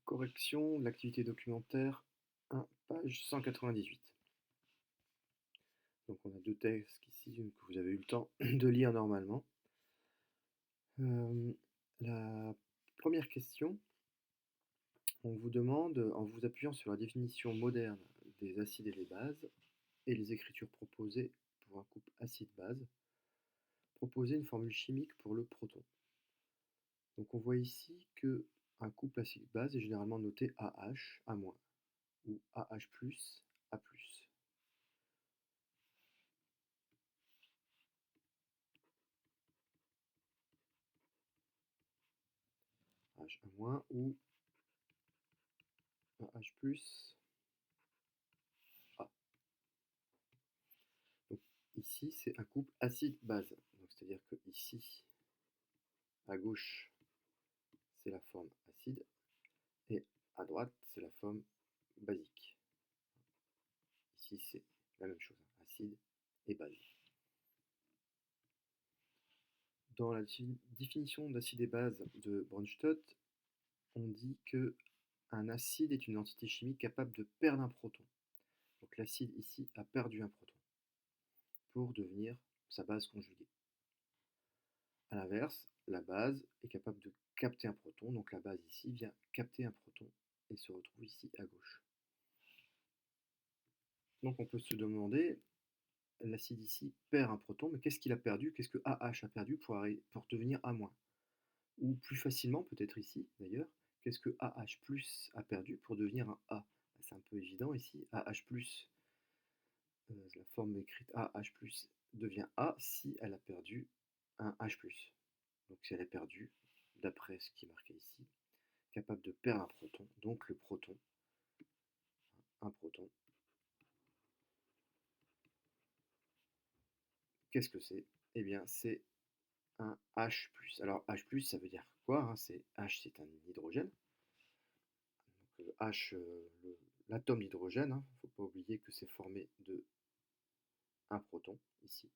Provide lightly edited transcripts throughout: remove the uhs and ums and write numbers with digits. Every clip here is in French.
Correction de l'activité documentaire 1, page 198. Donc on a deux textes ici que vous avez eu le temps de lire normalement. La première question, on vous demande, en vous appuyant sur la définition moderne des acides et des bases et les écritures proposées pour un couple acide-base, proposer une formule chimique pour le proton. Donc on voit ici que un couple acide-base est généralement noté AH, A-, ou AH+, A+. H1- ou AH+, A. Donc ici, c'est un couple acide-base. Donc c'est-à-dire que ici, à gauche, c'est la forme acide, et à droite, c'est la forme basique. Ici, c'est la même chose, acide et base. Dans la définition d'acide et base de Bronsted, on dit que un acide est une entité chimique capable de perdre un proton. Donc l'acide ici a perdu un proton pour devenir sa base conjuguée. A l'inverse, la base est capable de capter un proton, donc la base ici vient capter un proton et se retrouve ici à gauche. Donc on peut se demander, l'acide ici perd un proton, mais qu'est-ce qu'il a perdu? Qu'est-ce que AH a perdu pour devenir A-? Ou plus facilement, peut-être ici d'ailleurs, qu'est-ce que AH+ a perdu pour devenir un A? C'est un peu évident ici, AH+, la forme écrite AH+ devient A si elle a perdu un H+. Donc si elle a perdu, d'après ce qui est marqué ici, capable de perdre un proton, donc le proton, un proton. Qu'est-ce que c'est? Eh bien, c'est un H+. Alors H+, ça veut dire quoi? H, c'est un hydrogène. Donc, H, l'atome d'hydrogène, il ne faut pas oublier que c'est formé de un proton, ici,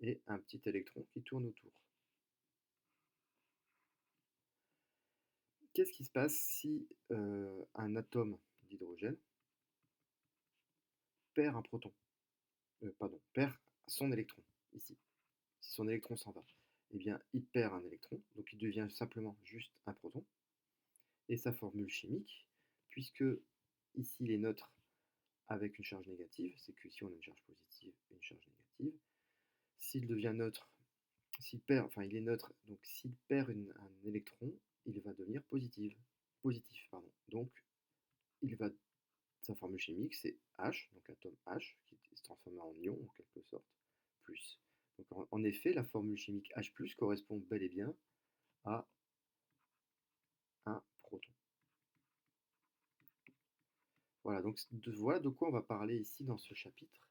et un petit électron qui tourne autour. Qu'est-ce qui se passe si un atome d'hydrogène perd un proton? Perd son électron, ici. Si son électron s'en va, eh bien, il perd un électron, donc il devient simplement juste un proton. Et sa formule chimique, puisque ici il est neutre avec une charge négative, c'est que ici on a une charge positive et une charge négative. S'il devient neutre, il est neutre, donc s'il perd un électron, il va devenir positif. Donc sa formule chimique c'est H, donc l'atome H, qui se transforme en ion en quelque sorte, plus. Donc en effet, la formule chimique H+, correspond bel et bien à un proton. Voilà, donc voilà de quoi on va parler ici dans ce chapitre.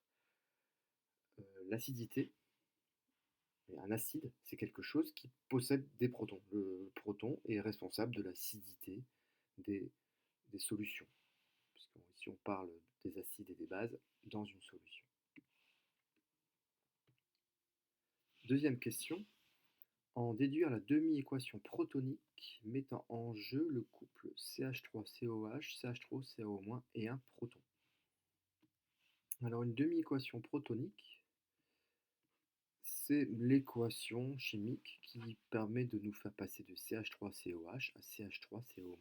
L'acidité, un acide, c'est quelque chose qui possède des protons. Le proton est responsable de l'acidité des, des solutions. Puisqu'ici on parle des acides et des bases dans une solution. Deuxième question. En déduire la demi-équation protonique mettant en jeu le couple CH3COH, CH3COO- et un proton. Alors une demi-équation protonique, c'est l'équation chimique qui permet de nous faire passer de CH3COH à CH3CO-.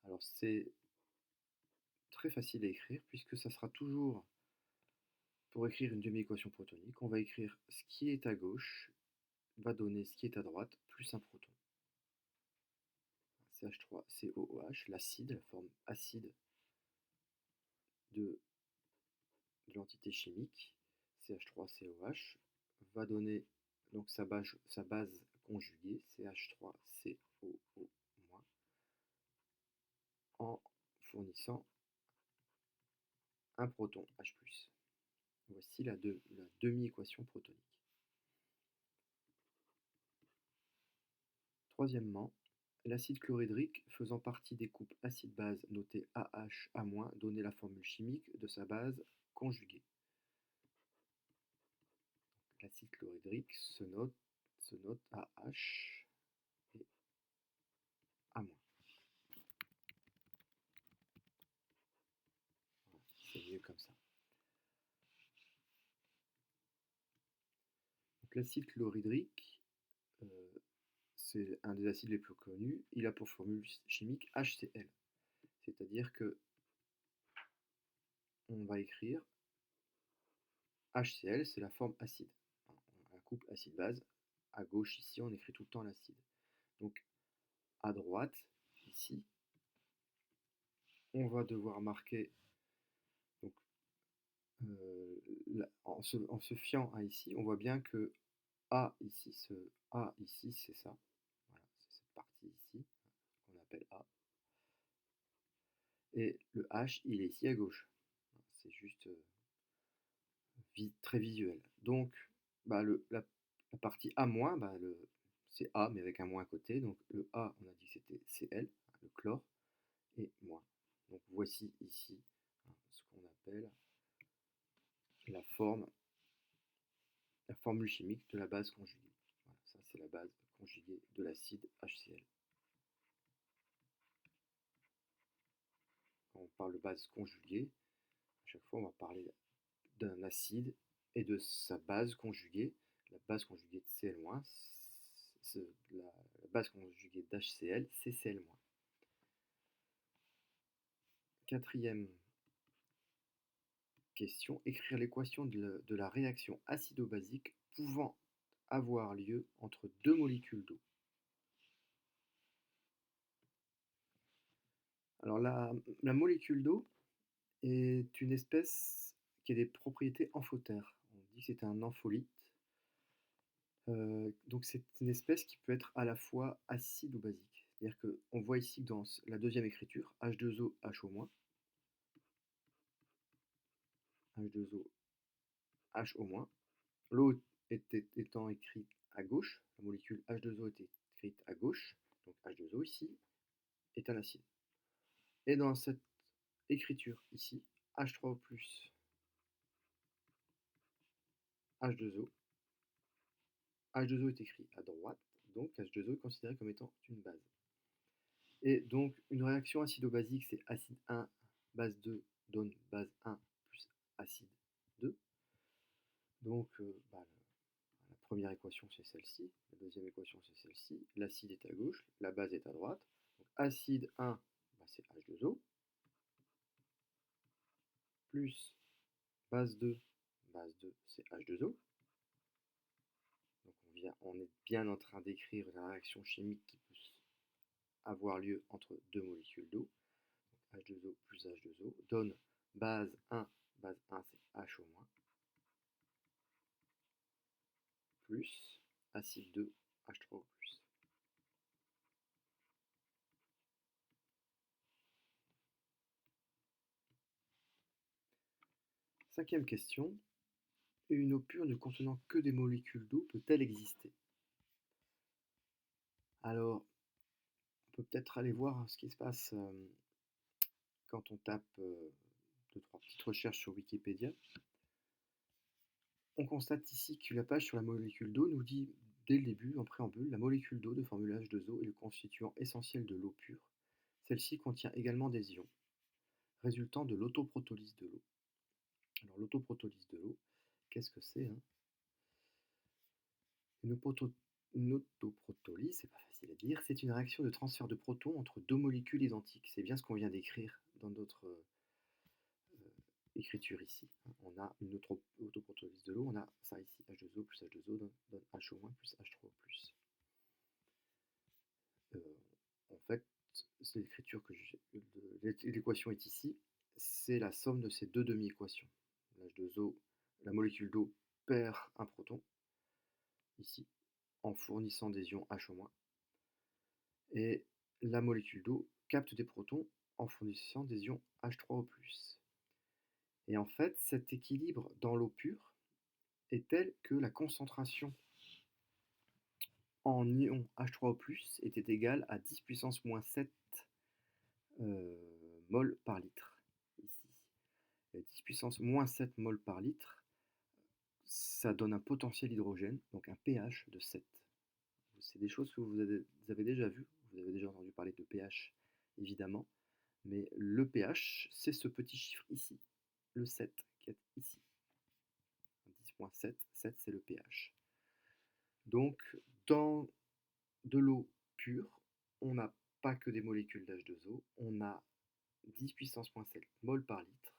Alors c'est très facile à écrire puisque ça sera toujours, pour écrire une demi-équation protonique, on va écrire ce qui est à gauche va donner ce qui est à droite plus un proton. CH3COOH, l'acide, la forme acide de l'entité chimique, CH3COH, va donner donc sa base conjuguée, CH3COO-, en fournissant un proton H+. Voici la demi-équation protonique. Troisièmement, l'acide chlorhydrique faisant partie des couples acide-base notés AH- A-, donnait la formule chimique de sa base conjuguée. L'acide chlorhydrique se note AH et A-. comme ça. Donc l'acide chlorhydrique, c'est un des acides les plus connus. Il a pour formule chimique HCl. C'est-à-dire que on va écrire HCl, c'est la forme acide. La couple acide-base. À gauche, ici, on écrit tout le temps l'acide. Donc, à droite, ici, on va devoir marquer, donc, en se fiant à ici, on voit bien que A ici, ce A ici, c'est ça. Voilà, c'est cette partie ici, qu'on appelle A. Et le H, il est ici à gauche. C'est juste très visuel. Donc, bah, la partie A-, bah, c'est A, mais avec un moins à côté. Donc, le A, on a dit que c'était Cl, le chlore, et moins. Donc, voici ici ce qu'on appelle la formule chimique de la base conjuguée. Voilà, ça, c'est la base conjuguée de l'acide HCl. Quand on parle de base conjuguée, à chaque fois, on va parler d'un acide et de sa base conjuguée. La base conjuguée de Cl-, la base conjuguée d'HCl, c'est Cl-. Quatrième question, écrire l'équation de la réaction acido-basique pouvant avoir lieu entre deux molécules d'eau. Alors la molécule d'eau est une espèce qui a des propriétés amphotères. On dit que c'est un ampholyte. Donc c'est une espèce qui peut être à la fois acide ou basique. C'est-à-dire qu'on voit ici que dans la deuxième écriture, H2O, HO-, H2O, HO-, l'eau étant écrite à gauche, la molécule H2O est écrite à gauche, donc H2O ici est un acide. Et dans cette écriture ici, H3O+, H2O, H2O est écrit à droite, donc H2O est considéré comme étant une base. Et donc une réaction acido-basique, c'est acide 1, base 2, donne base 1 plus acide 2. Donc la première équation c'est celle-ci, la deuxième équation c'est celle-ci, l'acide est à gauche, la base est à droite. Donc acide 1, c'est H2O, plus base 2 c'est H2O. Donc on est bien en train d'écrire la réaction chimique qui peut avoir lieu entre deux molécules d'eau. H2O plus H2O donne base 1 c'est HO-, plus acide 2, H3O+. Cinquième question. Une eau pure ne contenant que des molécules d'eau peut-elle exister? Alors, on peut peut-être aller voir ce qui se passe quand on tape 2-3 petites recherches sur Wikipédia. On constate ici que la page sur la molécule d'eau nous dit dès le début, en préambule, la molécule d'eau de formule H2O est le constituant essentiel de l'eau pure. Celle-ci contient également des ions, résultant de l'autoprotolyse de l'eau. Alors l'autoprotolyse de l'eau, qu'est-ce que c'est, hein? Une autoprotolyse, c'est pas facile à dire, c'est une réaction de transfert de protons entre deux molécules identiques. C'est bien ce qu'on vient d'écrire dans notre écriture ici. On a une autoprotolyse de l'eau, on a ça ici, H2O plus H2O donne HO- plus H3O+. En fait, c'est l'écriture que l'équation est ici, c'est la somme de ces deux demi-équations. L'H2O, la molécule d'eau perd un proton, ici, en fournissant des ions HO-, et la molécule d'eau capte des protons en fournissant des ions H3O+. Et en fait, cet équilibre dans l'eau pure est tel que la concentration en ion H3O+, était égale à 10 puissance moins 7 mol par litre. Ici. 10 puissance moins 7 mol par litre, ça donne un potentiel hydrogène, donc un pH de 7. C'est des choses que vous avez déjà vues, vous avez déjà entendu parler de pH, évidemment, mais le pH, c'est ce petit chiffre ici. le 7 qui est ici. 10,7, 7 c'est le pH. Donc dans de l'eau pure, on n'a pas que des molécules d'H2O, on a 10 puissance moins 7 mol par litre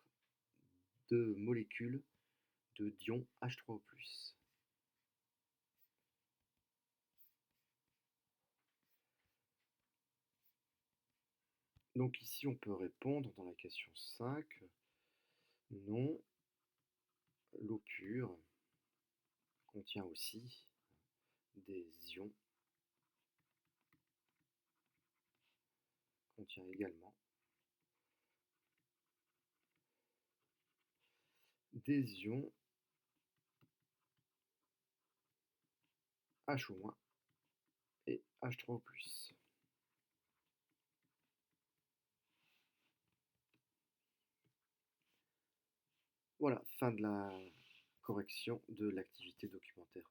de molécules de d'ion H3O+. Donc ici on peut répondre dans la question 5, non, l'eau pure contient aussi des ions, contient également des ions HO- et H3O+. Voilà, fin de la correction de l'activité documentaire.